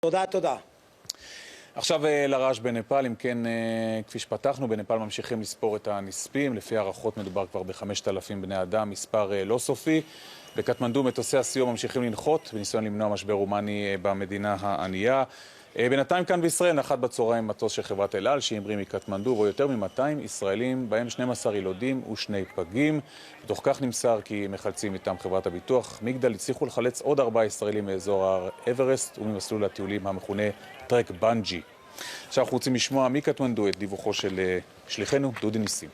תודה. עכשיו לרעש בנפאל. אם כן, כפי שפתחנו, בנפאל ממשיכים לספור את הנספים. לפי הערכות מדובר כבר ב-5,000 בני אדם, מספר לא סופי. בקטמנדו מטוסי הסיוע ממשיכים לנחות בניסיון למנוע משבר הומני במדינה הענייה. בינתיים כאן בישראל נחת בצהריים מטוס של חברת אל על שהמריא מקטמנדו, בו יותר מ-200 ישראלים, בהם 12 ילודים ושני פגים. בתוך כך נמסר כי מחלצים מטעם חברת הביטוח מגדל הצליחו לחלץ עוד 4 ישראלים מאזור הר אברסט וממסלול הטיולים המכונה טרק בנג'י. עכשיו אנחנו רוצים לשמוע מקטמנדו את דיווחו של שליחנו דודי ניסים.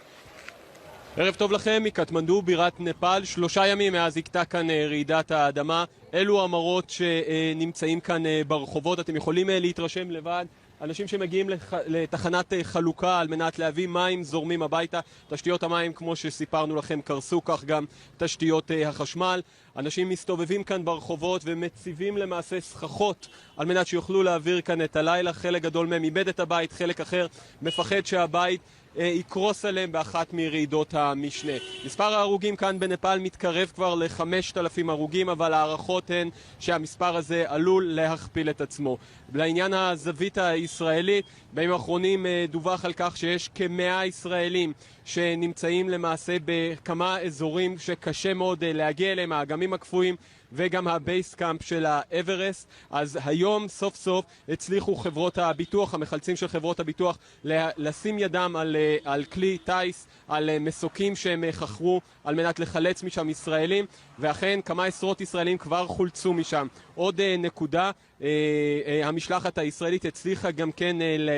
ערב טוב לכם מקטמנדו, בירת נפאל. 3 ימים מאז הכתה כאן רעידת האדמה. אלו המראות שנמצאים כאן ברחובות. אתם יכולים להתרשם לבד. אנשים שמגיעים לתחנת חלוקה על מנת להביא מים זורמים הביתה. תשתיות המים, כמו שסיפרנו לכם, קרסו, כך גם תשתיות החשמל. אנשים מסתובבים כאן ברחובות ומציבים למעשה סככות על מנת שיוכלו להעביר כאן את הלילה. חלק גדול מהם איבד את הבית, חלק אחר מפחד שהבית יקרוס עליהם באחת מרעידות המשנה. מספר ההרוגים כאן בנפאל מתקרב כבר ל-5,000 הרוגים, אבל הערכות הן שהמספר הזה עלול להכפיל את עצמו. לעניין הזווית הישראלית, בימים האחרונים דווח על כך שיש כ100 ישראלים שנמצאים למעשה בכמה אזורים שקשה מאוד להגיע אליהם, האגמים הקפואים וגם הבייס קאמפ של האברסט. אז היום סוף סוף הצליחו חברות הביטוח, המחלצים של חברות הביטוח, לשים ידם על כלי טייס, על מסוקים שהם חכרו על מנת לחלץ משם ישראלים, ואכן כמה עשרות ישראלים כבר חולצו משם. עוד נקודה, המשלחת הישראלית הצליחה גם כן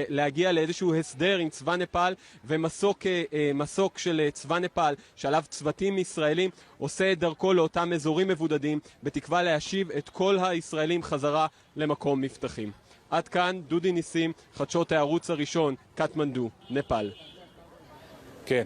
להגיע לאיזשהו הסדר עם צבא נפאל, ומסוק של צבא נפאל שעליו צוותים ישראלים עושה את דרכו לאותם אזורים מבודדים בתקווה להשיב את כל הישראלים חזרה למקום מבטחים. עד כאן דודי ניסים, חדשות הערוץ הראשון, קטמנדו, נפאל. כן.